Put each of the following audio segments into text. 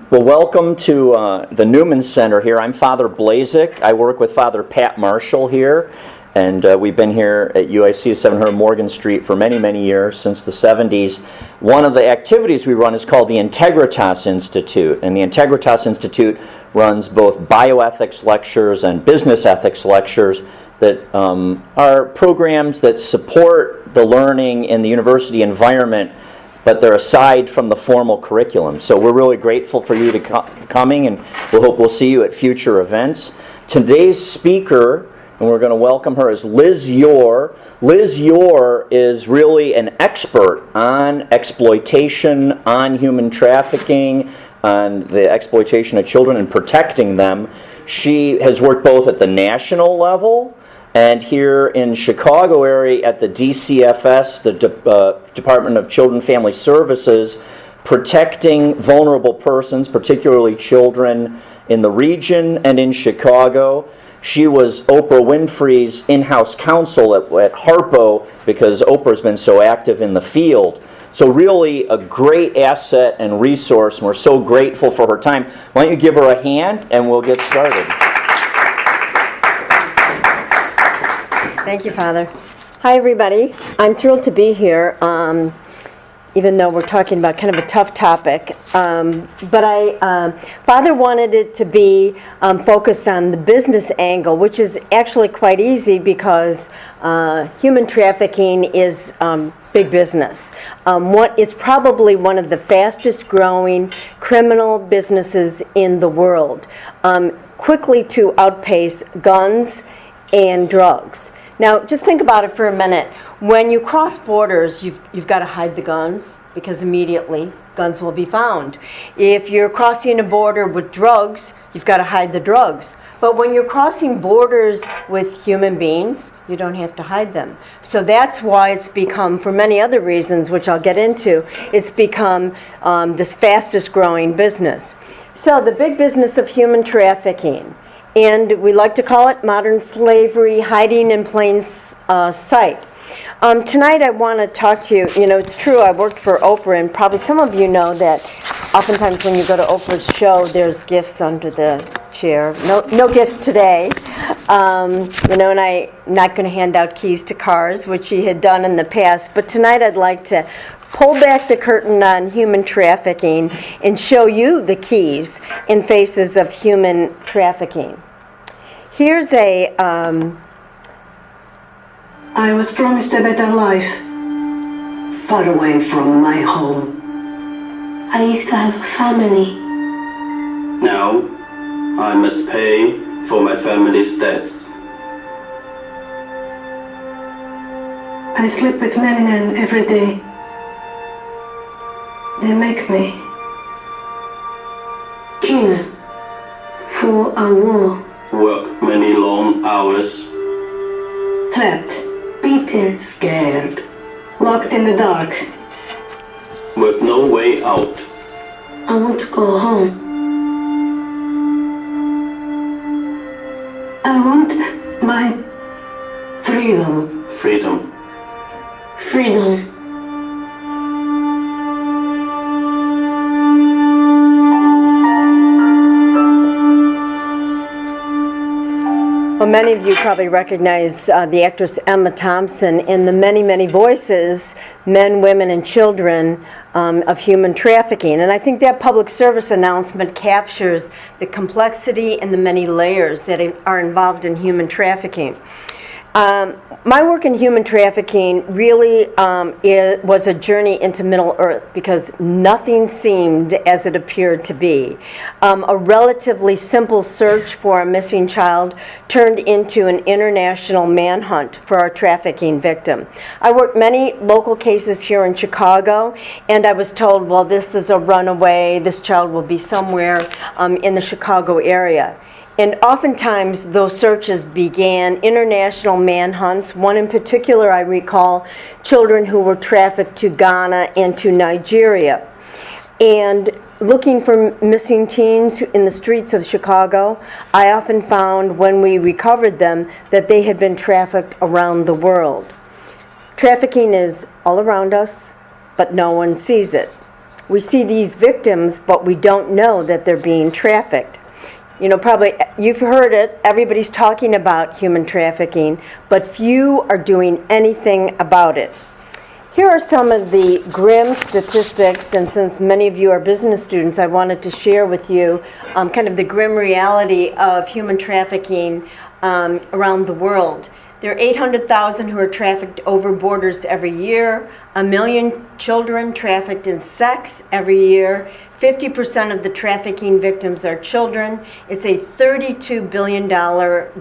Well, welcome to the Newman Center here. I'm Father Blazek. I work with Father Pat Marshall here, and we've been here at UIC 700 Morgan Street for many, many years, since the 70s. One of the activities we run is called the Integritas Institute, and the Integritas Institute runs both bioethics lectures and business ethics lectures that are programs that support the learning in the university environment, but they're aside from the formal curriculum. So we're really grateful for you to coming, and we hope we'll see you at future events. Today's speaker, and we're going to welcome her, is Liz Yore. Liz Yore is really an expert on exploitation, on human trafficking, on the exploitation of children and protecting them. She has worked both at the national level and here in Chicago area at the DCFS, the Department of Children and Family Services, protecting vulnerable persons, particularly children in the region and in Chicago. She was Oprah Winfrey's in-house counsel at Harpo because Oprah's been so active in the field. So really a great asset and resource, and we're so grateful for her time. Why don't you give her a hand and we'll get started. Thank you, Father. Hi, everybody. I'm thrilled to be here, even though we're talking about kind of a tough topic. But Father wanted it to be focused on the business angle, which is actually quite easy because human trafficking is big business. It's probably one of the fastest growing criminal businesses in the world, quickly to outpace guns and drugs. Now, just think about it for a minute. When you cross borders, you've got to hide the guns because immediately guns will be found. If you're crossing a border with drugs, you've got to hide the drugs. But when you're crossing borders with human beings, you don't have to hide them. So that's why it's become, for many other reasons, which I'll get into, it's become this fastest growing business. So the big business of human trafficking. And we like to call it modern slavery, hiding in plain sight. Tonight I want to talk to you. You know, it's true, I worked for Oprah, and probably some of you know that oftentimes when you go to Oprah's show, there's gifts under the chair. No gifts today. And I'm not going to hand out keys to cars, which she had done in the past. But tonight I'd like to pull back the curtain on human trafficking and show you the keys and faces of human trafficking. Here's I was promised a better life, far away from my home. I used to have a family. Now, I must pay for my family's debts. I sleep with men every day. They make me kill for a war. Work many long hours. Trapped, beaten, scared. Locked in the dark. With no way out. I want to go home. I want my freedom. Freedom. Freedom. Well, many of you probably recognize the actress Emma Thompson in the many, many voices, men, women, and children of human trafficking. And I think that public service announcement captures the complexity and the many layers that are involved in human trafficking. My work in human trafficking really was a journey into Middle Earth because nothing seemed as it appeared to be. A relatively simple search for a missing child turned into an international manhunt for our trafficking victim. I worked many local cases here in Chicago, and I was told, well, this is a runaway, this child will be somewhere in the Chicago area. And oftentimes those searches began international manhunts. One in particular I recall, children who were trafficked to Ghana and to Nigeria. And looking for missing teens in the streets of Chicago, I often found when we recovered them that they had been trafficked around the world. Trafficking is all around us, but no one sees it. we see these victims, but we don't know that they're being trafficked. You know, probably you've heard it, everybody's talking about human trafficking, but few are doing anything about it. Here are some of the grim statistics, and since many of you are business students, I wanted to share with you kind of the grim reality of human trafficking around the world. There are 800,000 who are trafficked over borders every year, 1 million children trafficked in sex every year, 50% of the trafficking victims are children. It's a $32 billion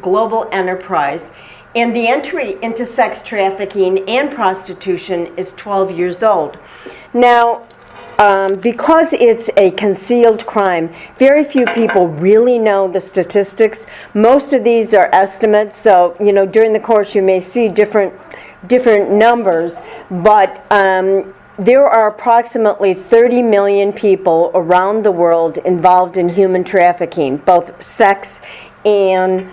global enterprise. And the entry into sex trafficking and prostitution is 12 years old. Now, because it's a concealed crime, very few people really know the statistics. Most of these are estimates, so you know during the course you may see different numbers, but there are approximately 30 million people around the world involved in human trafficking, both sex and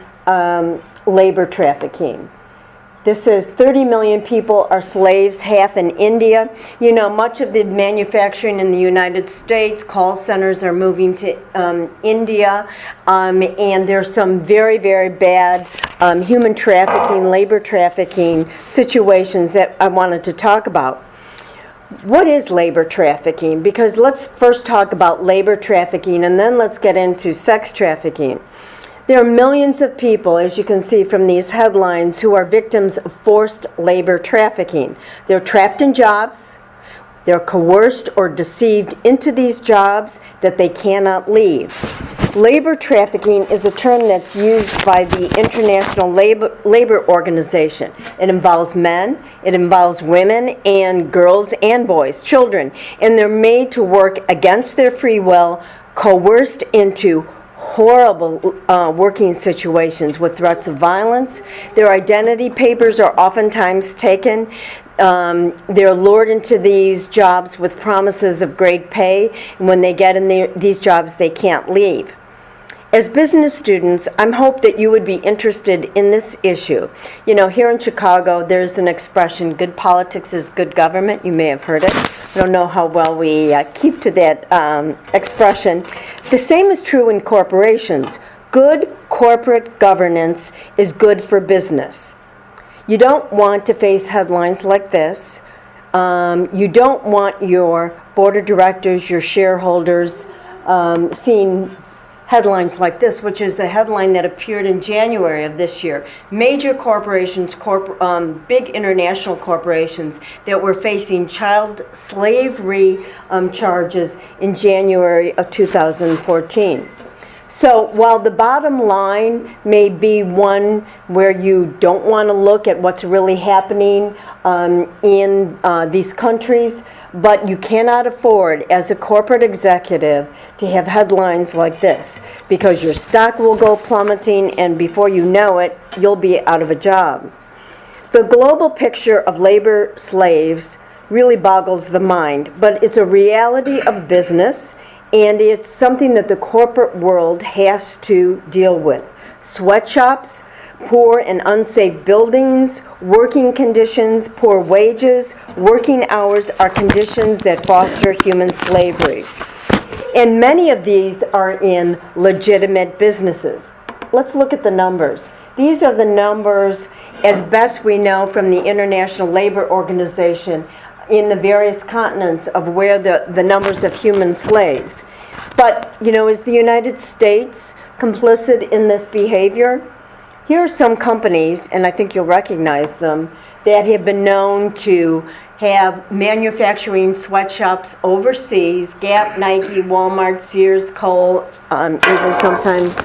labor trafficking. This says 30 million people are slaves, half in India. You know, much of the manufacturing in the United States, call centers are moving to India, and there's some very, very bad human trafficking, labor trafficking situations that I wanted to talk about. What is labor trafficking? Because let's first talk about labor trafficking, and then let's get into sex trafficking. There are millions of people, as you can see from these headlines, who are victims of forced labor trafficking. They're trapped in jobs, they're coerced or deceived into these jobs that they cannot leave. Labor trafficking is a term that's used by the International Labor Organization. It involves men, it involves women and girls and boys, children, and they're made to work against their free will, coerced into horrible working situations with threats of violence. Their identity papers are oftentimes taken. They're lured into these jobs with promises of great pay, and when they get in these jobs, they can't leave. As business students, I'm hope that you would be interested in this issue. You know, here in Chicago, there's an expression, good politics is good government. You may have heard it. I don't know how well we keep to that expression. The same is true in corporations. Good corporate governance is good for business. You don't want to face headlines like this. You don't want your board of directors, your shareholders seeing headlines like this, which is a headline that appeared in January of this year. Major corporations, big international corporations that were facing child slavery charges in January of 2014. So while the bottom line may be one where you don't want to look at what's really happening in these countries, but you cannot afford, as a corporate executive, to have headlines like this, because your stock will go plummeting, and before you know it, you'll be out of a job. The global picture of labor slaves really boggles the mind, but it's a reality of business, and it's something that the corporate world has to deal with. Sweatshops, poor and unsafe buildings, working conditions, poor wages, working hours are conditions that foster human slavery. And many of these are in legitimate businesses. Let's look at the numbers. These are the numbers, as best we know, from the International Labor Organization in the various continents of where the numbers of human slaves. But, you know, is the United States complicit in this behavior? Here are some companies, and I think you'll recognize them, that have been known to have manufacturing sweatshops overseas: Gap, Nike, Walmart, Sears, Kohl, even sometimes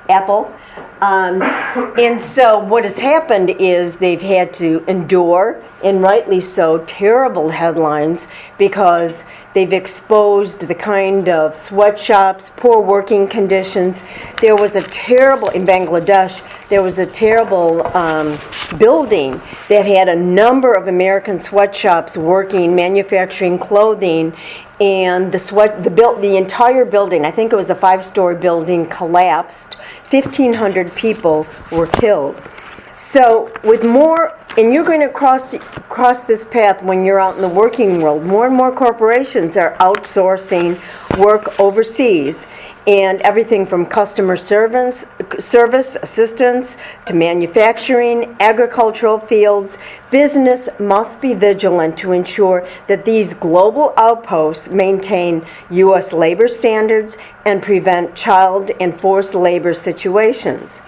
Apple. And so what has happened is they've had to endure, and rightly so, terrible headlines because they've exposed the kind of sweatshops, poor working conditions. There was a terrible, in Bangladesh, there was a terrible building that had a number of American sweatshops working, manufacturing clothing, and the entire building, I think it was a 5-story building, collapsed. 1,500 people were killed. So with more, and you're going to cross this path when you're out in the working world, more and more corporations are outsourcing work overseas. And everything from customer service assistance to manufacturing, agricultural fields, business must be vigilant to ensure that these global outposts maintain U.S. labor standards and prevent child and forced labor situations.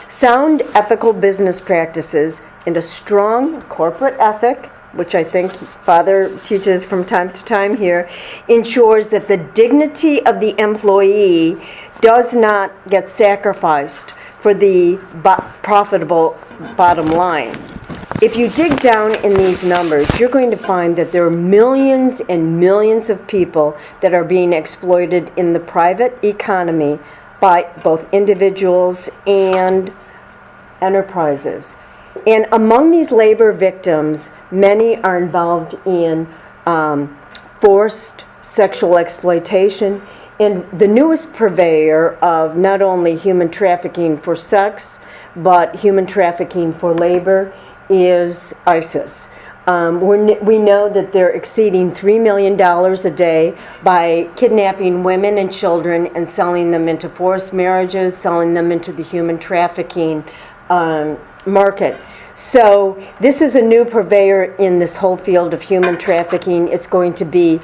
Sound ethical business practices and a strong corporate ethic, which I think Father teaches from time to time here, ensures that the dignity of the employee does not get sacrificed for the profitable bottom line. If you dig down in these numbers, you're going to find that there are millions and millions of people that are being exploited in the private economy by both individuals and enterprises. And among these labor victims, many are involved in forced sexual exploitation. And the newest purveyor of not only human trafficking for sex, but human trafficking for labor is ISIS. We know that they're exceeding $3 million a day by kidnapping women and children and selling them into forced marriages, selling them into the human trafficking market. So this is a new purveyor in this whole field of human trafficking. It's going to be,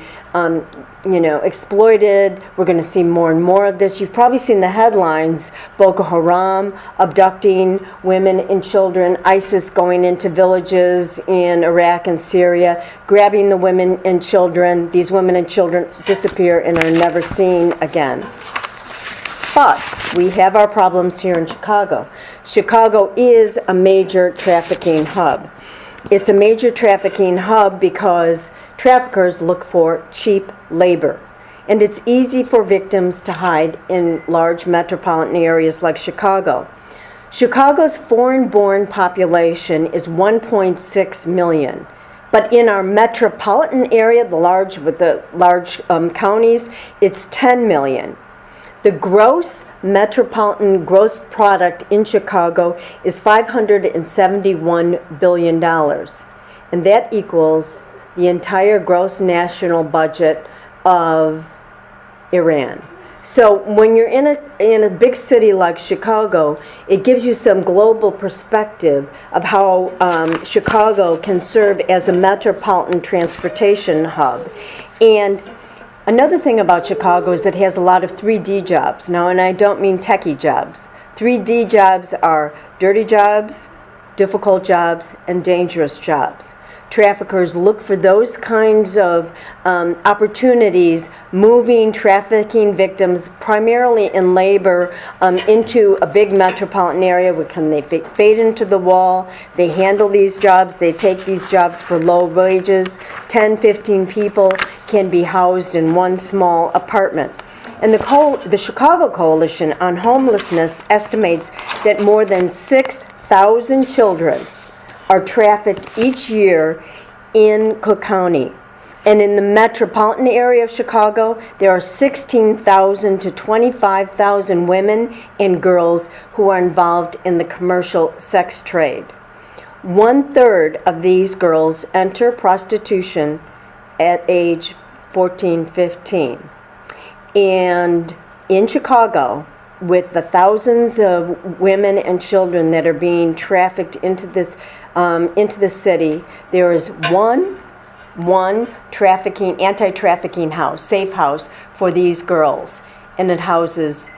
exploited. We're going to see more and more of this. You've probably seen the headlines: Boko Haram abducting women and children, ISIS going into villages in Iraq and Syria, grabbing the women and children. These women and children disappear and are never seen again. But we have our problems here in Chicago. Chicago is a major trafficking hub. It's a major trafficking hub because traffickers look for cheap labor. And it's easy for victims to hide in large metropolitan areas like Chicago. Chicago's foreign-born population is 1.6 million. But in our metropolitan area, with the large counties, it's 10 million. The gross metropolitan gross product in Chicago is $571 billion. And that equals the entire gross national budget of Iran. So when you're in a big city like Chicago, it gives you some global perspective of how Chicago can serve as a metropolitan transportation hub. And another thing about Chicago is it has a lot of 3D jobs. Now, and I don't mean techie jobs. 3D jobs are dirty jobs, difficult jobs, and dangerous jobs. Traffickers look for those kinds of opportunities, moving trafficking victims primarily in labor into a big metropolitan area where they fade into the wall. They handle these jobs. They take these jobs for low wages. 10, 15 people can be housed in one small apartment. And the Chicago Coalition on Homelessness estimates that more than 6,000 children are trafficked each year in Cook County. And in the metropolitan area of Chicago, there are 16,000 to 25,000 women and girls who are involved in the commercial sex trade. 1/3 of these girls enter prostitution at age 14, 15. And in Chicago, with the thousands of women and children that are being trafficked into this city, there is one anti-trafficking house, safe house for these girls, and it houses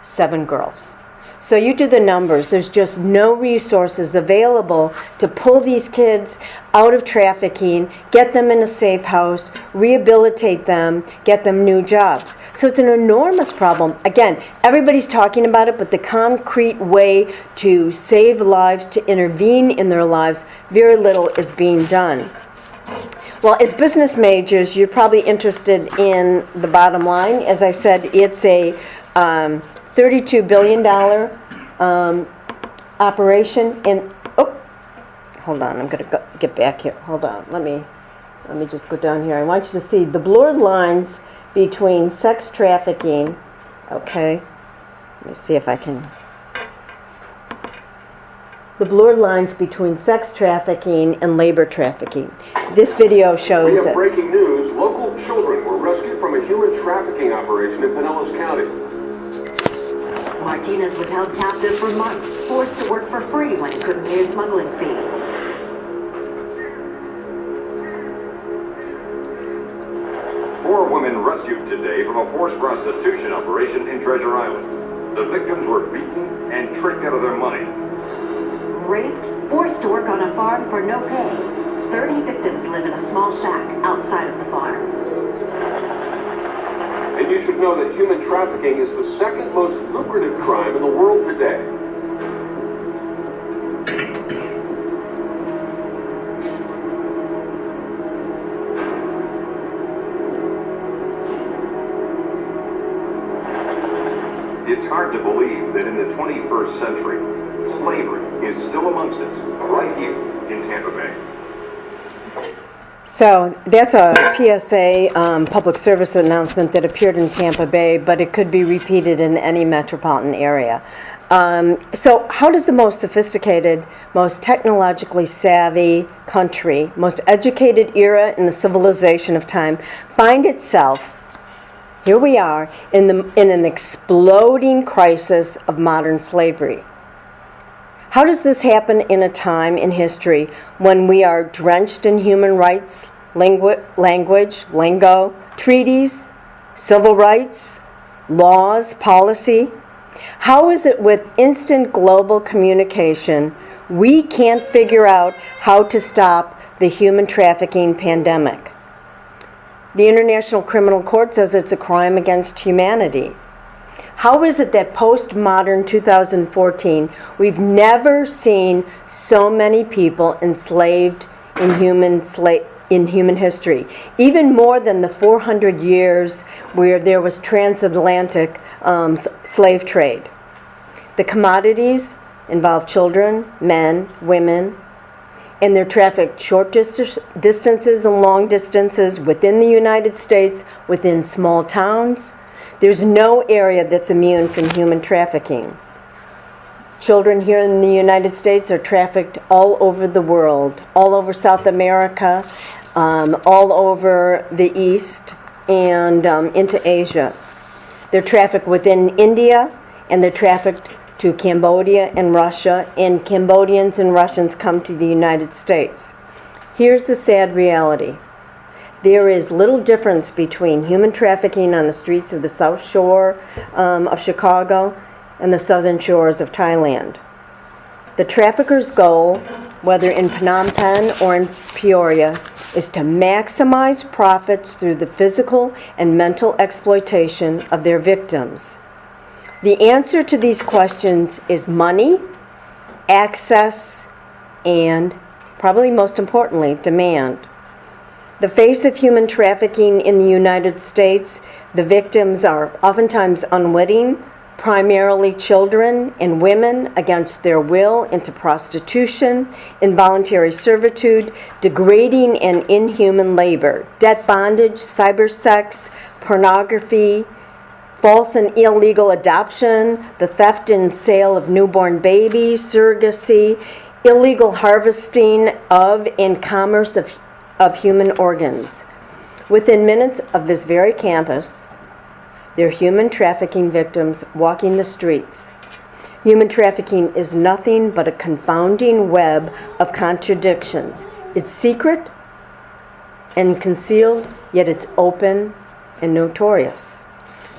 7 girls. So you do the numbers. There's just no resources available to pull these kids out of trafficking, get them in a safe house, rehabilitate them, get them new jobs. So it's an enormous problem. Again, everybody's talking about it, but the concrete way to save lives, to intervene in their lives, very little is being done. Well, as business majors, you're probably interested in the bottom line. As I said, it's a $32 billion operation. And hold on, I'm going to get back here. Hold on, let me just go down here. I want you to see the blurred lines between sex trafficking. Okay, let me see if I can. the blurred lines between sex trafficking and labor trafficking. This video We shows have it. breaking news. Local children were rescued from a human trafficking operation in Pinellas County. Martinez was held captive for months, forced to work for free when he couldn't pay his smuggling fee. Four women rescued today from a forced prostitution operation in Treasure Island. The victims were beaten and tricked out of their money. Raped, forced to work on a farm for no pay. 30 victims live in a small shack outside of the farm. And you should know that human trafficking is the second most lucrative crime in the world today. It's hard to believe that in the 21st century, slavery is still amongst us, right here in Tampa Bay. So that's a PSA public service announcement that appeared in Tampa Bay, but it could be repeated in any metropolitan area. So how does the most sophisticated, most technologically savvy country, most educated era in the civilization of time find itself, here we are, in an exploding crisis of modern slavery? How does this happen in a time in history when we are drenched in human rights, language, lingo, treaties, civil rights, laws, policy? How is it with instant global communication we can't figure out how to stop the human trafficking pandemic? The International Criminal Court says it's a crime against humanity. How is it that postmodern 2014, we've never seen so many people enslaved in human history, even more than the 400 years where there was transatlantic slave trade? The commodities involve children, men, women, and they're trafficked short distances and long distances within the United States, within small towns. There's no area that's immune from human trafficking. Children here in the United States are trafficked all over the world, all over South America, all over the East, and into Asia. They're trafficked within India, and they're trafficked to Cambodia and Russia, and Cambodians and Russians come to the United States. Here's the sad reality. There is little difference between human trafficking on the streets of the South Shore of Chicago and the southern shores of Thailand. The trafficker's goal, whether in Phnom Penh or in Peoria, is to maximize profits through the physical and mental exploitation of their victims. The answer to these questions is money, access, and, probably most importantly, demand. The face of human trafficking in the United States, the victims are oftentimes unwitting, primarily children and women against their will into prostitution, involuntary servitude, degrading and inhuman labor, debt bondage, cyber sex, pornography, false and illegal adoption, the theft and sale of newborn babies, surrogacy, illegal harvesting of and commerce of human organs. Within minutes of this very campus, there are human trafficking victims walking the streets. Human trafficking is nothing but a confounding web of contradictions. It's secret and concealed, yet it's open and notorious.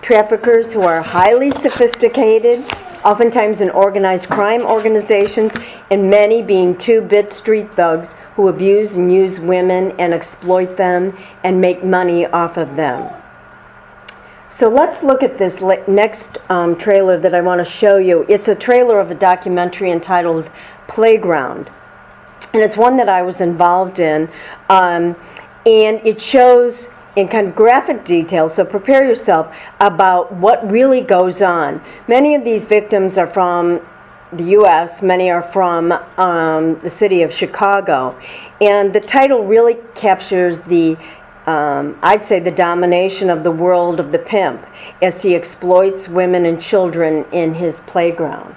Traffickers who are highly sophisticated, oftentimes in organized crime organizations, and many being two-bit street thugs who abuse and use women and exploit them and make money off of them. So let's look at this next trailer that I want to show you. It's a trailer of a documentary entitled Playground. And it's one that I was involved in. And it shows in kind of graphic detail, so prepare yourself, about what really goes on. Many of these victims are from the U.S., many are from the city of Chicago. And the title really captures the I'd say the domination of the world of the pimp as he exploits women and children in his playground.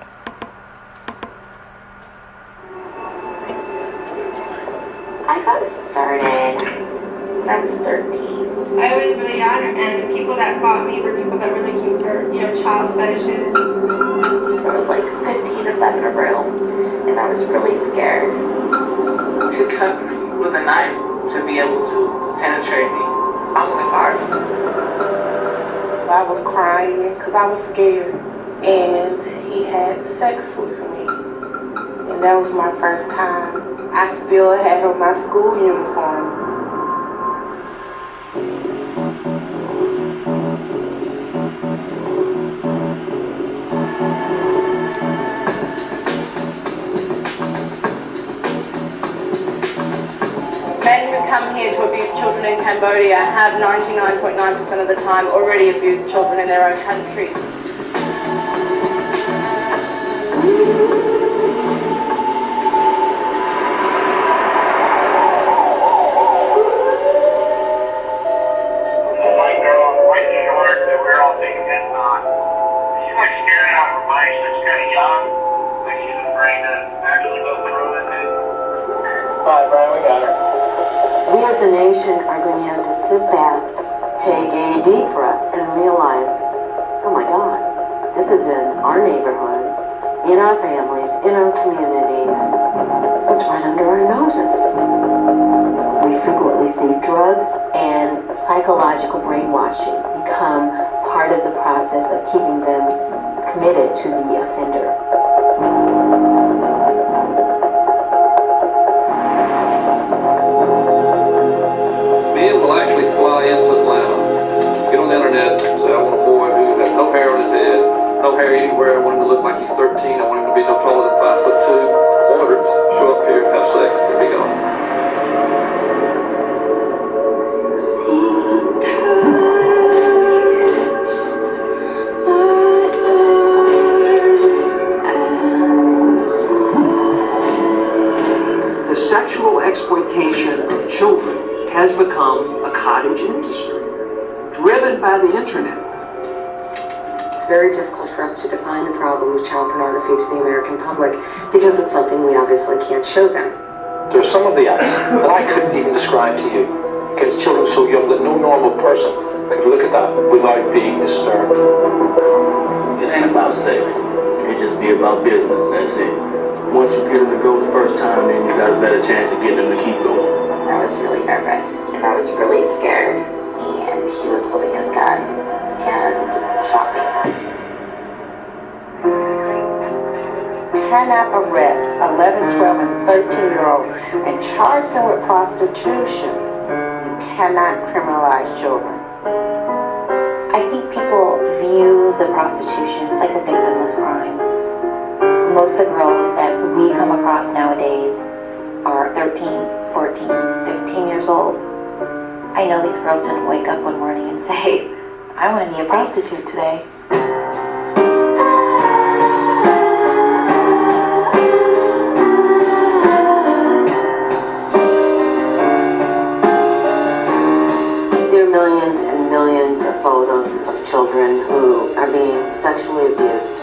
child fetishes. There was like 15 of them in a room, and I was really scared. He cut me with a knife to be able to penetrate me. I was only 5. I was crying because I was scared, and he had sex with me, and that was my first time. I still had on my school uniform. Men who come here to abuse children in Cambodia have 99.9% of the time already abused children in their own country. White girl in white shorts that we're all taking heads on. She's like scared out of her mind. She's kind of young, but she's afraid to actually go through it. Alright, Brian, we got her. We as a nation are going to have to sit back, take a deep breath, and realize, oh my God, this is in our neighborhoods, in our families, in our communities. It's right under our noses. We frequently see drugs and psychological brainwashing become part of the process of keeping them committed to the offender. Men will actually fly into Atlanta, get on the internet, say I want a boy who has no hair on his head, no hair anywhere, I want him to look like he's 13, I want him to be no taller than 5'2", ordered, show up here, have sex, and be gone. The sexual exploitation of children has become a cottage industry, driven by the internet. It's very difficult for us to define the problem of child pornography to the American public because it's something we obviously can't show them. There's some of the acts that I couldn't even describe to you against children so young that no normal person could look at that without being disturbed. It ain't about sex. It just be about business, that's it. Once you get them to go the first time, then you got a better chance of getting them to keep going. I was really nervous, and I was really scared, and he was holding his gun and shot me. Cannot arrest 11, 12, and 13-year-olds and charge them with prostitution. You cannot criminalize children. I think people view the prostitution like a victimless crime. Most of the girls that we come across nowadays are 13, 14, 15 years old. I know these girls didn't wake up one morning and say, I want to be a prostitute today. There are millions and millions of photos of children who are being sexually abused.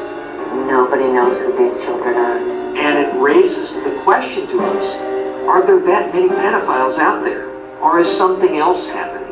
Nobody knows who these children are. And it raises the question to us, are there that many pedophiles out there? Or is something else happening?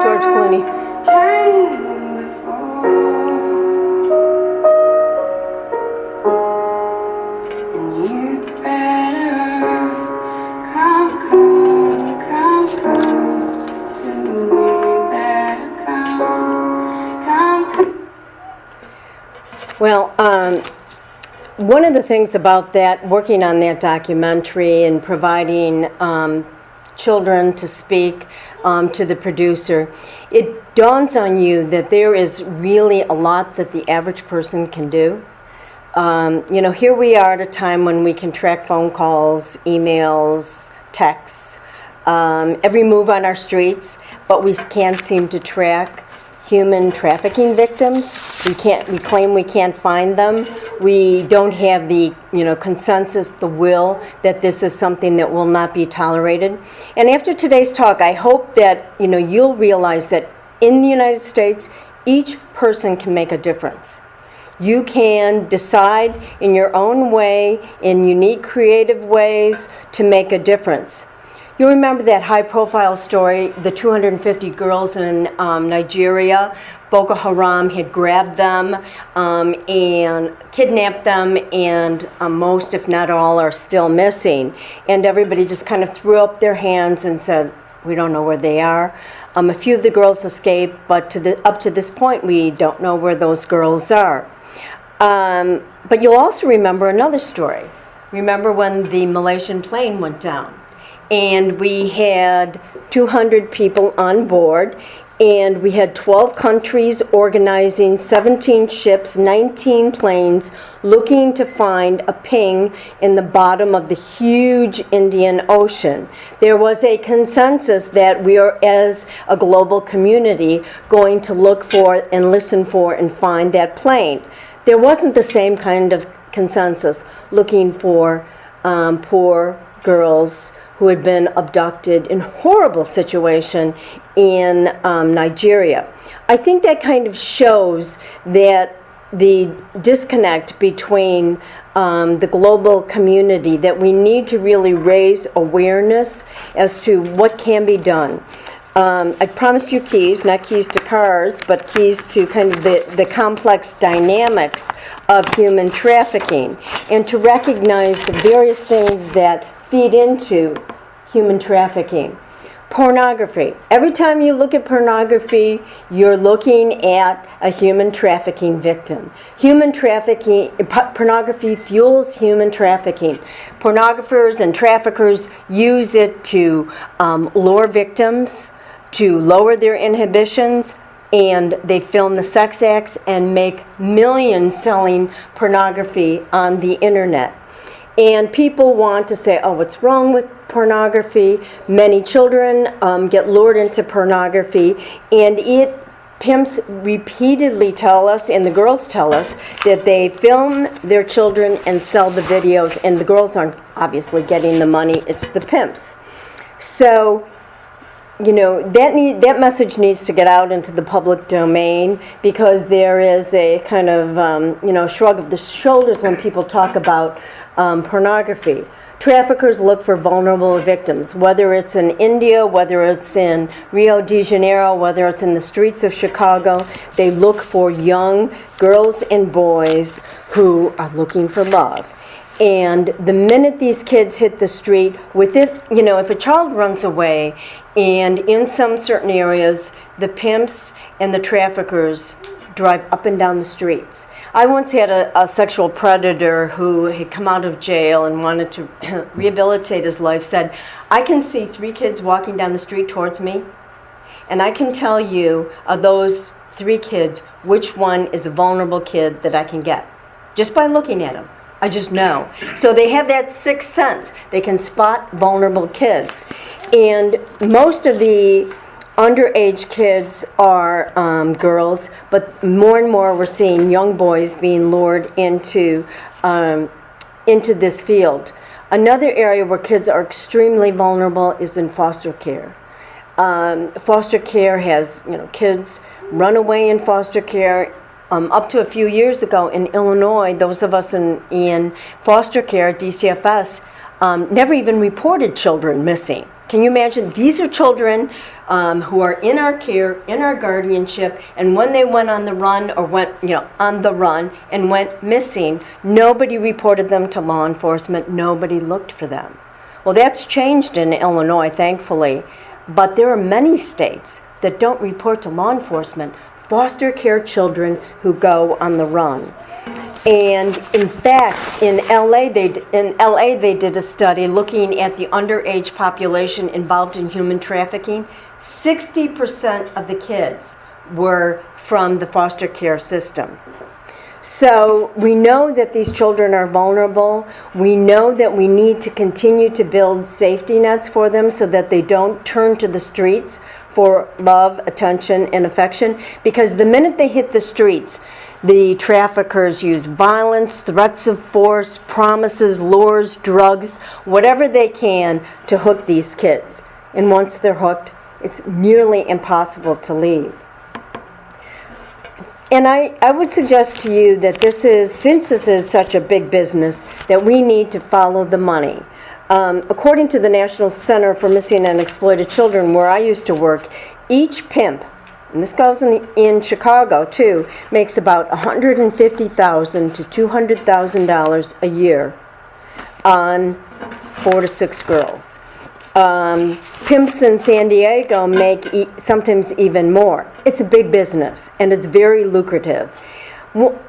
George Clooney. Well, one of the things about that, working on that documentary and providing children to speak to the producer, it dawns on you that there is really a lot that the average person can do. You know, here we are at a time when we can track phone calls, emails, texts, every move on our streets, but we can't seem to track human trafficking victims. We claim we can't find them. We don't have the, consensus, the will that this is something that will not be tolerated. And after today's talk, I hope that, you'll realize that in the United States, each person can make a difference. You can decide in your own way, in unique, creative ways, to make a difference. You remember that high-profile story, the 250 girls in Nigeria. Boko Haram had grabbed them and kidnapped them, and most, if not all, are still missing. And everybody just kind of threw up their hands and said, we don't know where they are. A few of the girls escaped, but up to this point, we don't know where those girls are. But you'll also remember another story. Remember when the Malaysian plane went down? And we had 200 people on board, and we had 12 countries organizing 17 ships, 19 planes, looking to find a ping in the bottom of the huge Indian Ocean. There was a consensus that we are, as a global community, going to look for and listen for and find that plane. There wasn't the same kind of consensus looking for poor girls who had been abducted in horrible situation in Nigeria. I think that kind of shows that the disconnect between the global community, that we need to really raise awareness as to what can be done. I promised you keys, not keys to cars, but keys to kind of the complex dynamics of human trafficking, and to recognize the various things that feed into human trafficking. Pornography. Every time you look at pornography, you're looking at a human trafficking victim. Pornography fuels human trafficking. Pornographers and traffickers use it to lure victims, to lower their inhibitions, and they film the sex acts and make millions selling pornography on the internet. And people want to say, oh, what's wrong with pornography? Many children get lured into pornography, and pimps repeatedly tell us, and the girls tell us, that they film their children and sell the videos, and the girls aren't obviously getting the money, it's the pimps. So, that message needs to get out into the public domain, because there is a kind of, shrug of the shoulders when people talk about pornography. Traffickers look for vulnerable victims, whether it's in India, whether it's in Rio de Janeiro, whether it's in the streets of Chicago. They look for young girls and boys who are looking for love. And the minute these kids hit the street, if a child runs away, and in some certain areas, the pimps and the traffickers drive up and down the streets. I once had a sexual predator who had come out of jail and wanted to rehabilitate his life, said, I can see 3 kids walking down the street towards me, and I can tell you of those 3 kids which one is a vulnerable kid that I can get, just by looking at them. I just know. So they have that sixth sense. They can spot vulnerable kids. And most of the underage kids are girls, but more and more we're seeing young boys being lured into this field. Another area where kids are extremely vulnerable is in foster care. Foster care has, kids run away in foster care. Up to a few years ago in Illinois, those of us in foster care at DCFS never even reported children missing. Can you imagine? These are children who are in our care, in our guardianship, and when they went on the run or went, on the run and went missing, nobody reported them to law enforcement. Nobody looked for them. Well, that's changed in Illinois, thankfully, but there are many states that don't report to law enforcement foster care children who go on the run. And in fact, in LA they did a study looking at the underage population involved in human trafficking. 60% of the kids were from the foster care system. So we know that these children are vulnerable. We know that we need to continue to build safety nets for them so that they don't turn to the streets. for love, attention, and affection, because the minute they hit the streets, the traffickers use violence, threats of force, promises, lures, drugs, whatever they can to hook these kids. And once they're hooked, it's nearly impossible to leave. And I would suggest to you that since this is such a big business, that we need to follow the money. According to the National Center for Missing and Exploited Children, where I used to work, each pimp, and this goes in Chicago too, makes about $150,000 to $200,000 a year on 4 to 6 girls. Pimps in San Diego make sometimes even more. It's a big business, and it's very lucrative.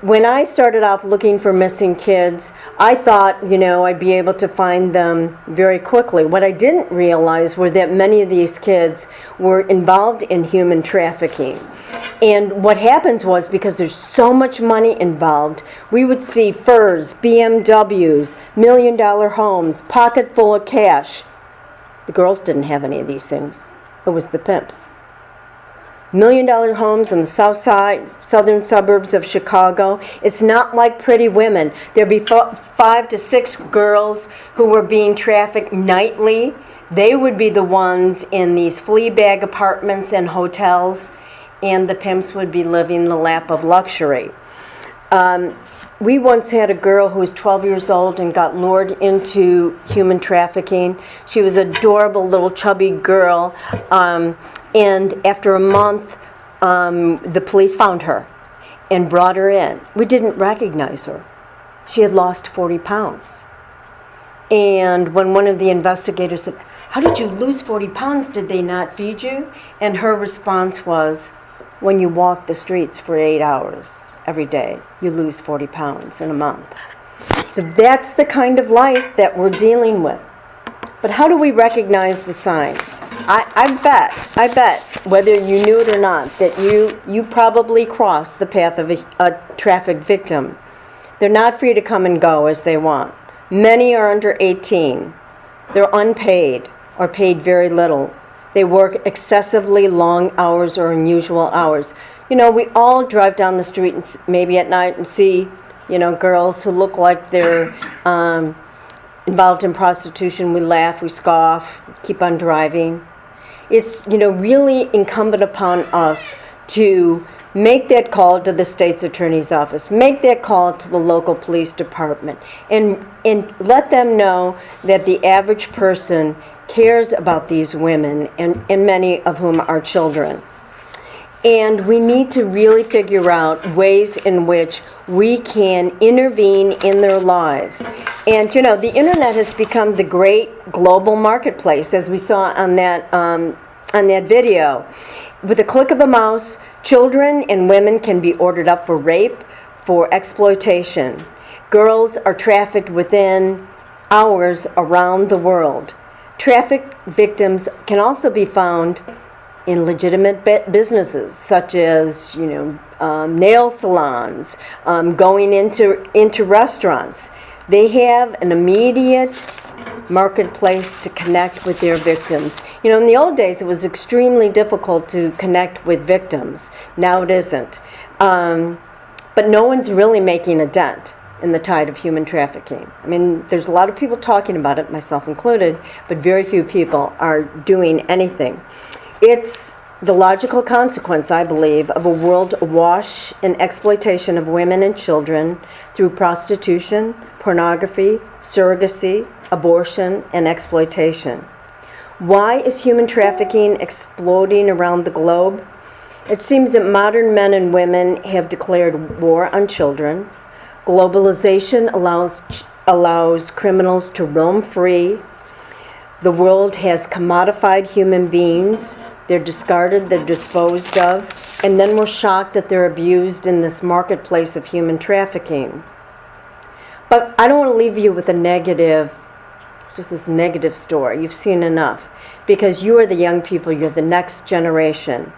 When I started off looking for missing kids, I thought, I'd be able to find them very quickly. What I didn't realize were that many of these kids were involved in human trafficking. And what happens was, because there's so much money involved, we would see furs, BMWs, million-dollar homes, pocket full of cash. The girls didn't have any of these things. It was the pimps. Million-dollar homes in the southern suburbs of Chicago. It's not like Pretty Women. There'd be 5 to 6 girls who were being trafficked nightly. They would be the ones in these flea bag apartments and hotels, and the pimps would be living the lap of luxury. We once had a girl who was 12 years old and got lured into human trafficking. She was an adorable little chubby girl. And after a month, the police found her and brought her in. We didn't recognize her. She had lost 40 pounds. And when one of the investigators said, "How did you lose 40 pounds? Did they not feed you?" And her response was, "When you walk the streets for 8 hours every day, you lose 40 pounds in a month." So that's the kind of life that we're dealing with. But how do we recognize the signs? I bet, whether you knew it or not, that you probably crossed the path of a trafficked victim. They're not free to come and go as they want. Many are under 18. They're unpaid or paid very little. They work excessively long hours or unusual hours. We all drive down the street and maybe at night and see, girls who look like they're involved in prostitution. We laugh, we scoff, keep on driving. It's, really incumbent upon us to make that call to the state's attorney's office, make that call to the local police department, and let them know that the average person cares about these women, and many of whom are children. And we need to really figure out ways in which we can intervene in their lives. And, the internet has become the great global marketplace, as we saw on that video. With a click of a mouse, children and women can be ordered up for rape, for exploitation. Girls are trafficked within hours around the world. Trafficked victims can also be found in legitimate businesses, such as nail salons, going into restaurants. They have an immediate marketplace to connect with their victims. In the old days, it was extremely difficult to connect with victims. Now it isn't. But no one's really making a dent in the tide of human trafficking. I mean, there's a lot of people talking about it, myself included, but very few people are doing anything. It's the logical consequence, I believe, of a world awash in exploitation of women and children through prostitution, pornography, surrogacy, abortion, and exploitation. Why is human trafficking exploding around the globe? It seems that modern men and women have declared war on children. Globalization allows criminals to roam free. The world has commodified human beings. They're discarded, they're disposed of, and then we're shocked that they're abused in this marketplace of human trafficking. But I don't want to leave you with just this negative story. You've seen enough, because you are the young people, you're the next generation.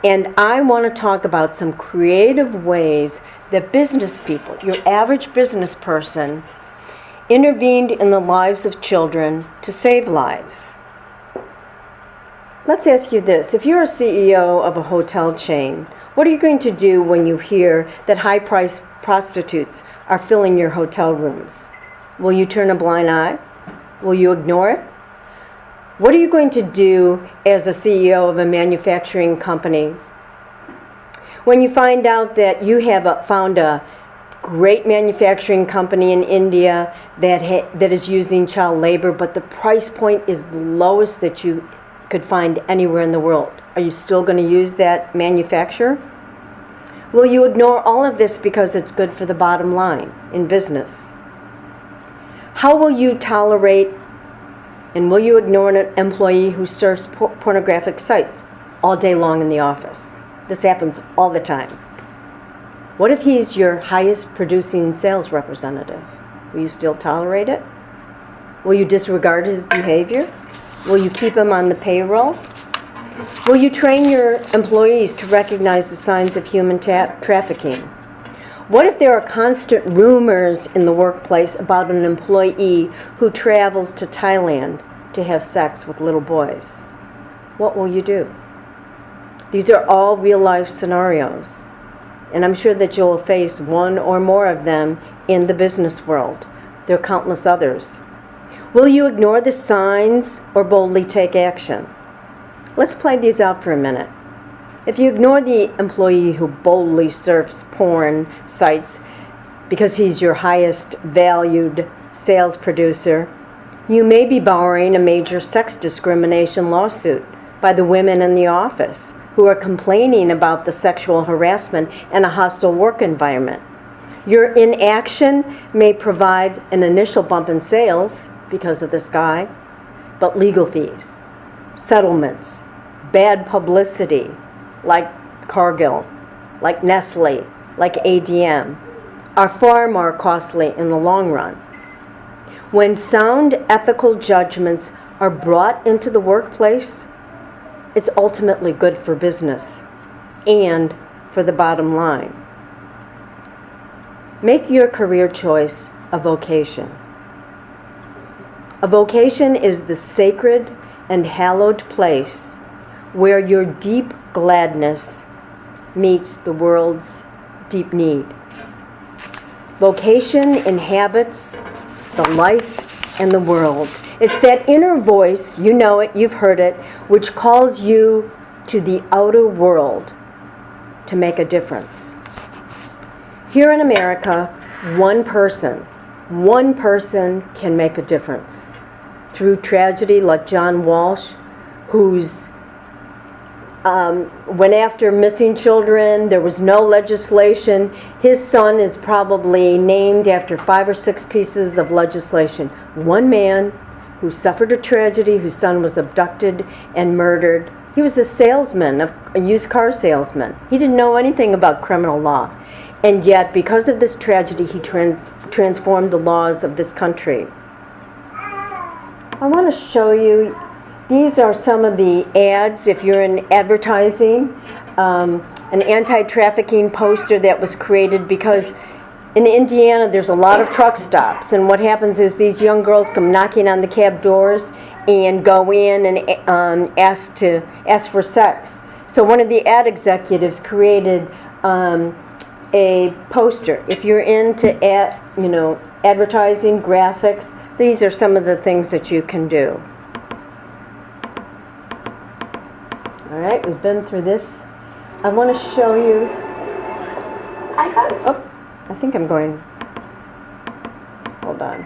And I want to talk about some creative ways that business people, your average business person, intervened in the lives of children to save lives. Let's ask you this. If you're a CEO of a hotel chain, what are you going to do when you hear that high-priced prostitutes are filling your hotel rooms? Will you turn a blind eye? Will you ignore it? What are you going to do as a CEO of a manufacturing company when you find out that you have found a great manufacturing company in India that is using child labor, but the price point is the lowest that you could find anywhere in the world? Are you still going to use that manufacturer? Will you ignore all of this because it's good for the bottom line in business? How will you tolerate and will you ignore an employee who surfs pornographic sites all day long in the office? This happens all the time. What if he's your highest producing sales representative? Will you still tolerate it? Will you disregard his behavior? Will you keep him on the payroll? Will you train your employees to recognize the signs of human trafficking? What if there are constant rumors in the workplace about an employee who travels to Thailand to have sex with little boys? What will you do? These are all real-life scenarios, and I'm sure that you'll face one or more of them in the business world. There are countless others. Will you ignore the signs or boldly take action? Let's play these out for a minute. If you ignore the employee who boldly surfs porn sites because he's your highest valued sales producer, you may be borrowing a major sex discrimination lawsuit by the women in the office who are complaining about the sexual harassment and a hostile work environment. Your inaction may provide an initial bump in sales because of this guy, but legal fees, settlements, bad publicity, like Cargill, like Nestle, like ADM, are far more costly in the long run. When sound ethical judgments are brought into the workplace, it's ultimately good for business and for the bottom line. Make your career choice a vocation. A vocation is the sacred and hallowed place where your deep gladness meets the world's deep need. Vocation inhabits the life and the world. It's that inner voice, you know it, you've heard it, which calls you to the outer world to make a difference. Here in America, one person can make a difference. Through tragedy like John Walsh, who's went after missing children. There was no legislation. His son is probably named after 5 or 6 pieces of legislation. One man who suffered a tragedy, whose son was abducted and murdered. He was a salesman, a used car salesman. He didn't know anything about criminal law. And yet, because of this tragedy, he transformed the laws of this country. I want to show you, these are some of the ads, if you're in advertising, an anti-trafficking poster that was created because in Indiana there's a lot of truck stops, and what happens is these young girls come knocking on the cab doors and go in and ask for sex. So one of the ad executives created a poster. If you're into advertising, graphics, these are some of the things that you can do. All right, we've been through this. I want to show you. Hi, guys. Oh, I think I'm going. Hold on.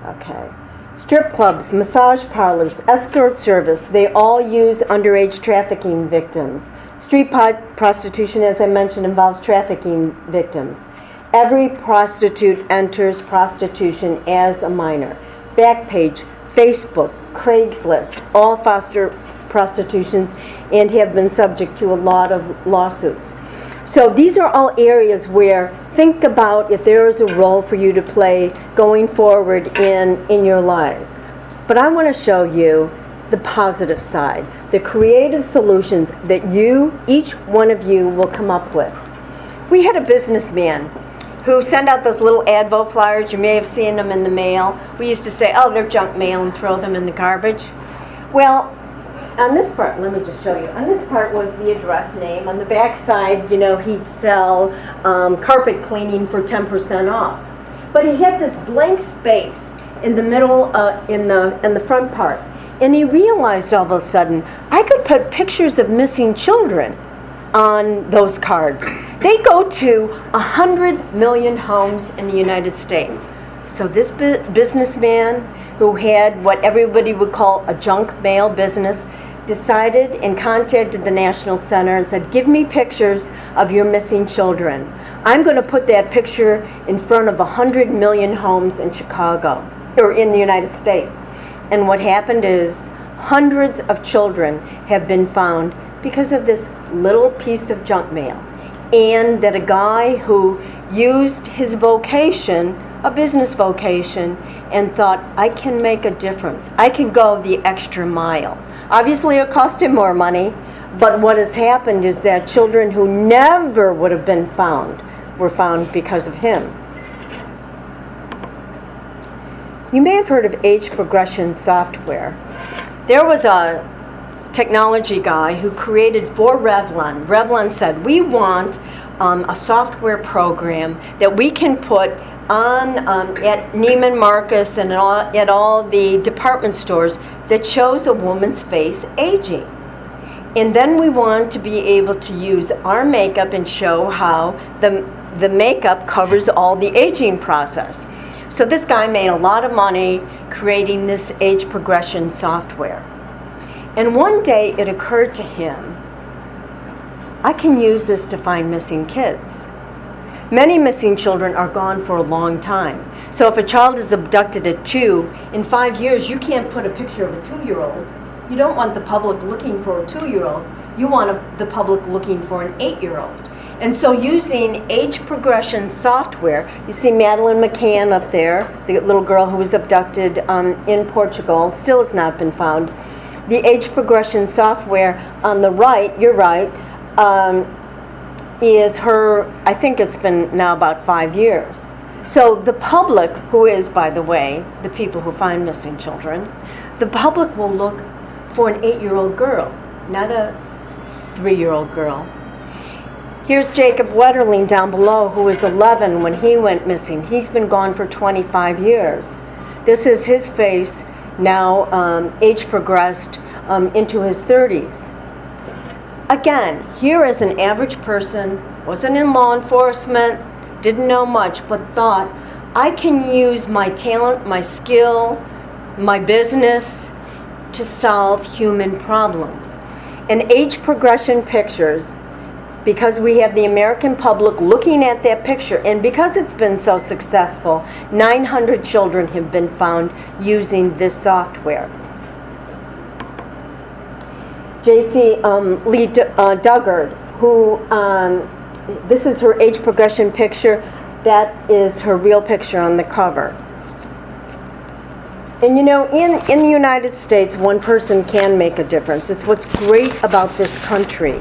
Okay. Strip clubs, massage parlors, escort service, they all use underage trafficking victims. Street prostitution, as I mentioned, involves trafficking victims. Every prostitute enters prostitution as a minor. Backpage, Facebook, Craigslist, all foster prostitutions and have been subject to a lot of lawsuits. So these are all areas where think about if there is a role for you to play going forward in your lives. But I want to show you the positive side, the creative solutions that each one of you will come up with. We had a businessman who sent out those little advo flyers. You may have seen them in the mail. We used to say, oh, they're junk mail, and throw them in the garbage. Well, on this part, let me just show you. On this part was the address name. On the back side, you know, he'd sell carpet cleaning for 10% off. But he had this blank space in the middle, in the front part. And he realized all of a sudden, I could put pictures of missing children on those cards. They go to 100 million homes in the United States. So this businessman who had what everybody would call a junk mail business decided and contacted the National Center and said, give me pictures of your missing children. I'm going to put that picture in front of 100 million homes in Chicago, or in the United States. And what happened is hundreds of children have been found because of this little piece of junk mail. And that a guy who used his vocation, a business vocation, and thought, I can make a difference. I can go the extra mile. Obviously, it cost him more money, but what has happened is that children who never would have been found were found because of him. You may have heard of age progression software. There was a technology guy who created for Revlon. Revlon said, we want a software program that we can put on at Neiman Marcus and at all the department stores that shows a woman's face aging. And then we want to be able to use our makeup and show how the makeup covers all the aging process. So this guy made a lot of money creating this age progression software. And one day it occurred to him, I can use this to find missing kids. Many missing children are gone for a long time. So if a child is abducted at 2, in 5 years you can't put a picture of a 2-year-old. You don't want the public looking for a 2-year-old. You want the public looking for an 8-year-old. And so using age progression software, you see Madeleine McCann up there, the little girl who was abducted in Portugal, still has not been found. The age progression software on the right, you're right, is her, I think it's been now about 5 years. So the public, who is, by the way, the people who find missing children, the public will look for an 8-year-old girl, not a 3-year-old girl. Here's Jacob Wetterling down below, who was 11 when he went missing. He's been gone for 25 years. This is his face, now age progressed into his 30s. Again, here is an average person, wasn't in law enforcement, didn't know much, but thought, I can use my talent, my skill, my business to solve human problems. And age progression pictures, because we have the American public looking at that picture, and because it's been so successful, 900 children have been found using this software. J.C. Lee Duggard, who, this is her age progression picture. That is her real picture on the cover. And you know, in the United States, one person can make a difference. It's what's great about this country.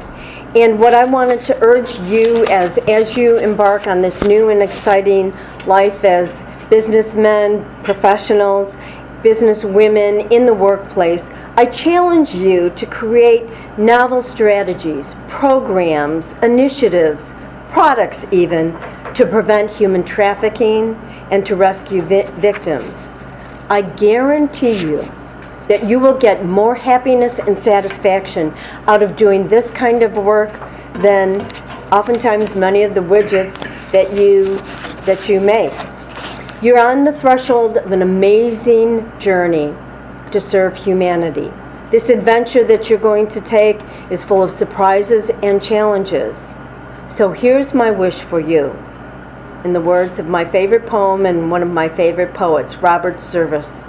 And what I wanted to urge you as you embark on this new and exciting life as businessmen, professionals, businesswomen in the workplace, I challenge you to create novel strategies, programs, initiatives, products even, to prevent human trafficking and to rescue victims. I guarantee you that you will get more happiness and satisfaction out of doing this kind of work than oftentimes many of the widgets that you make. You're on the threshold of an amazing journey to serve humanity. This adventure that you're going to take is full of surprises and challenges. So here's my wish for you, in the words of my favorite poem and one of my favorite poets, Robert Service.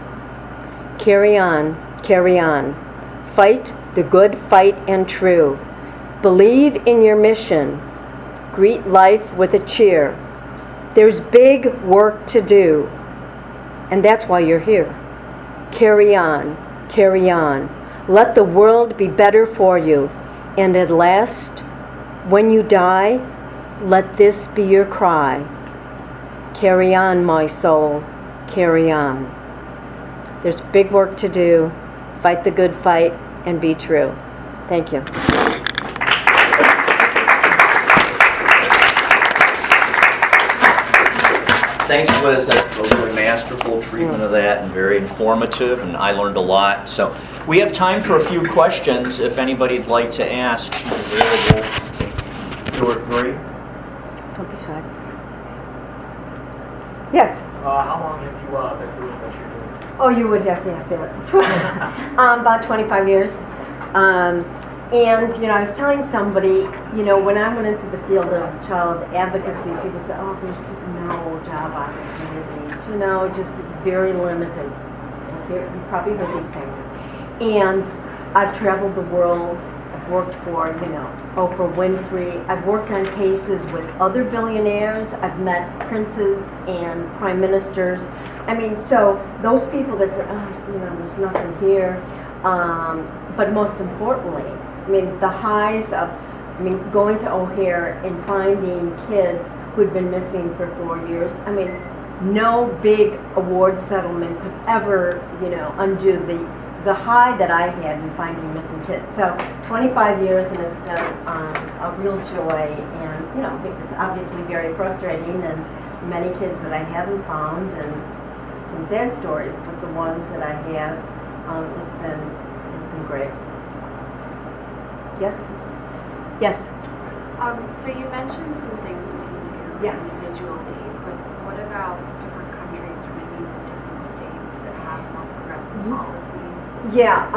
Carry on, carry on. Fight the good fight and true. Believe in your mission. Greet life with a cheer. There's big work to do, and that's why you're here. Carry on, carry on. Let the world be better for you, and at last, when you die, let this be your cry. Carry on, my soul, carry on. There's big work to do. fight the good fight, and be true. Thank you. Thanks, Liz. That's a really masterful treatment of that and very informative, and I learned a lot. So we have time for a few questions if anybody'd like to ask. Available 2 or 3. Don't be shy. Yes. How long have you been doing what you're doing? Oh, you would have to ask that. About 25 years. And, you know, I was telling somebody, you know, when I went into the field of child advocacy, people said, oh, there's just no job opportunities. You know, just it's very limited. You probably heard these things. And I've traveled the world. I've worked for, you know, Oprah Winfrey. I've worked on cases with other billionaires. I've met princes and prime ministers. I mean, so those people that say, oh, you know, there's nothing here. But most importantly, I mean, the highs of, I mean, going to O'Hare and finding kids who'd been missing for 4 years. I mean, no big award settlement could ever, you know, undo the high that I had in finding missing kids. So 25 years, and it's been a real joy, and, you know, it's obviously very frustrating, and many kids that I haven't found, and some sad stories, but the ones that I have, it's been great. Yes, please. Yes. So you mentioned some things we can do individually, but what about different countries or maybe even different states that have more progressive policies? Yeah,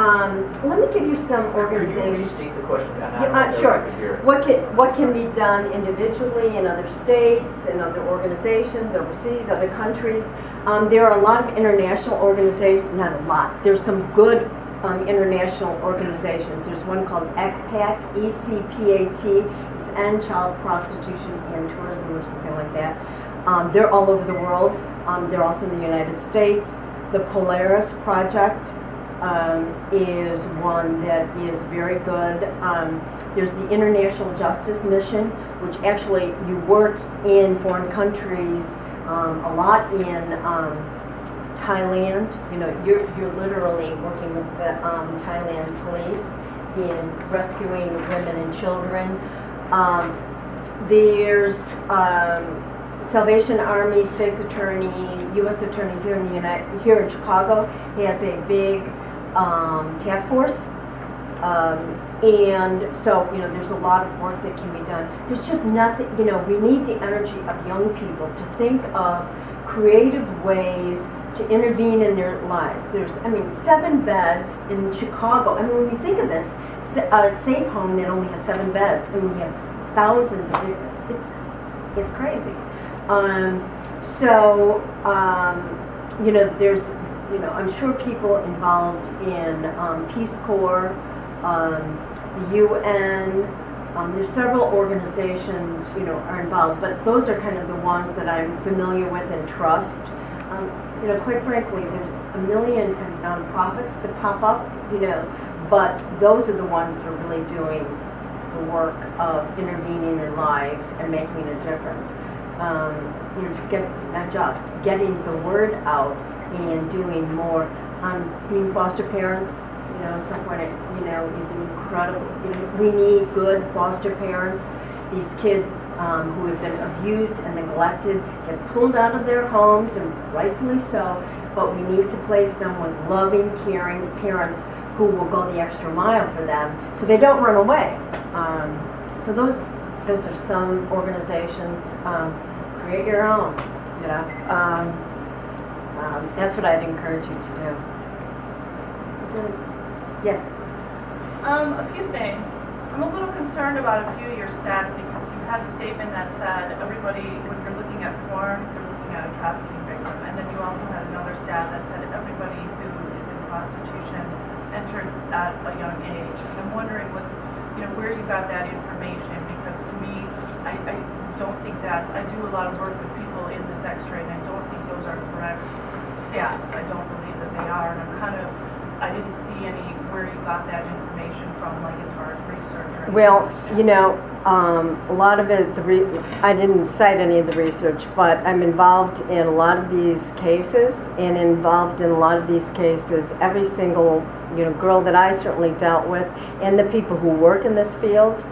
let me give you some organizations. Could you restate the question? Sure. What can be done individually in other states, in other organizations, overseas, other countries? There are a lot of international organizations, not a lot, there's some good international organizations. There's one called ECPAT, E-C-P-A-T. It's End Child Prostitution and Tourism or something like that. They're all over the world. They're also in the United States. The Polaris Project is one that is very good. There's the International Justice Mission, which actually you work in foreign countries, a lot in Thailand. You know, you're literally working with the Thailand police in rescuing women and children. There's Salvation Army, State's Attorney, U.S. Attorney here in Chicago. He has a big task force. And so, you know, there's a lot of work that can be done. There's just nothing, you know, we need the energy of young people to think of creative ways to intervene in their lives. There's, I mean, 7 beds in Chicago. I mean, when you think of this, a safe home that only has 7 beds, and we have thousands of victims. It's crazy. You know, there's, you know, I'm sure people involved in Peace Corps, the UN, there's several organizations, you know, are involved, but those are kind of the ones that I'm familiar with and trust. You know, quite frankly, there's a million kind of nonprofits that pop up, you know, but those are the ones that are really doing the work of intervening in lives and making a difference. You know, not just getting the word out and doing more. Being foster parents, you know, at some point, you know, is incredible. You know, we need good foster parents. These kids who have been abused and neglected get pulled out of their homes, and rightfully so, but we need to place them with loving, caring parents who will go the extra mile for them so they don't run away. So those are some organizations. Create your own, you know. That's what I'd encourage you to do. Yes? A few things. I'm a little concerned about a few of your stats because you had a statement that said everybody, when you're looking at porn, you're looking at a trafficking victim, and then you also had another stat that said everybody who is in prostitution entered at a young age. And I'm wondering what, you know, where you got that information, because to me, I don't think that, I do a lot of work with people in the sex trade, and I don't think those are correct stats. I don't believe that they are, and I didn't see any where you got that information from, like as far as research or anything. Well, you know, a lot of it, I didn't cite any of the research, but I'm involved in a lot of these cases, and involved in a lot of these cases, every single girl that I certainly dealt with, and the people who work in this field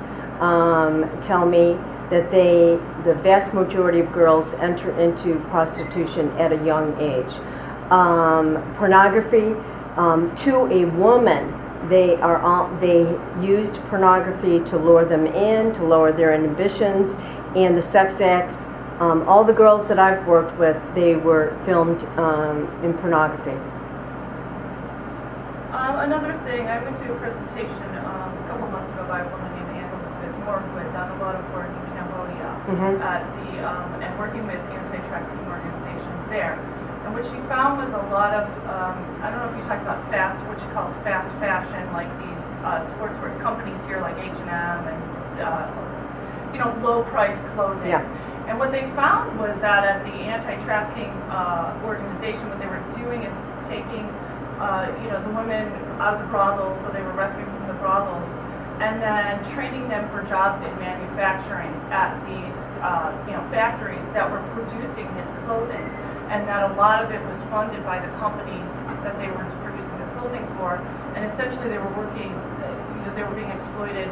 tell me that the vast majority of girls enter into prostitution at a young age. Pornography, to a woman, they used pornography to lure them in, to lower their inhibitions, and the sex acts. All the girls that I've worked with, they were filmed in pornography. Another thing, I went to a presentation a couple months ago by a woman named Yore, who had done a lot of work in Cambodia at and working with anti-trafficking organizations there. And what she found was a lot of, I don't know if you talk about what she calls fast fashion, like these sportswear companies here like H&M and, low-price clothing. Yeah. And what they found was that at the anti-trafficking organization, what they were doing is taking, the women out of the brothels, so they were rescuing from the brothels, and then training them for jobs in manufacturing at these, factories that were producing this clothing, and that a lot of it was funded by the companies that they were producing the clothing for, and essentially they were working, they were being exploited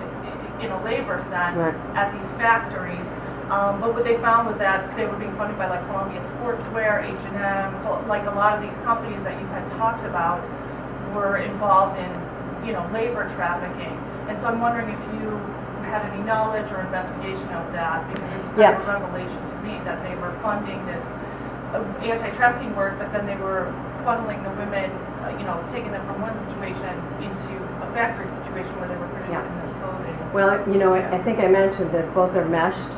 in a labor sense at these factories. But what they found was that they were being funded by like Columbia Sportswear, H&M, like a lot of these companies that you had talked about were involved in, labor trafficking. And so I'm wondering if you had any knowledge or investigation of that, because it was kind of a revelation to me that they were funding this anti-trafficking work, but then they were funneling the women, taking them from one situation into a factory situation where they were producing this clothing. Well, I think I mentioned that both are meshed.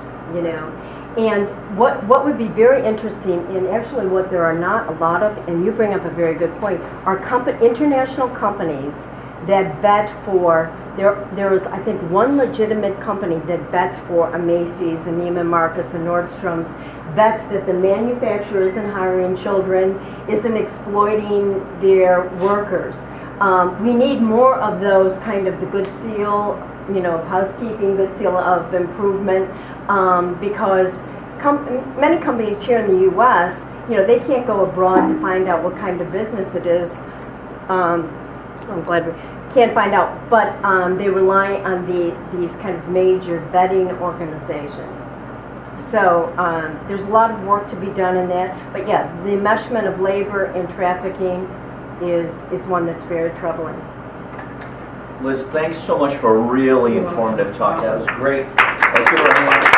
And what would be very interesting, and actually what there are not a lot of, and you bring up a very good point, are international companies that vet for, there is I think one legitimate company that vets for a Macy's, a Neiman Marcus, a Nordstrom's, vets that the manufacturer isn't hiring children, isn't exploiting their workers. We need more of those kind of the good seal, of housekeeping, good seal of improvement, because many companies here in the U.S., they can't go abroad to find out what kind of business it is. I'm glad we can't find out, but they rely on these kind of major vetting organizations. So there's a lot of work to be done in that. But yeah, the enmeshment of labor and trafficking is one that's very troubling. Liz, thanks so much for a really informative talk. That was great. Let's give her a hand.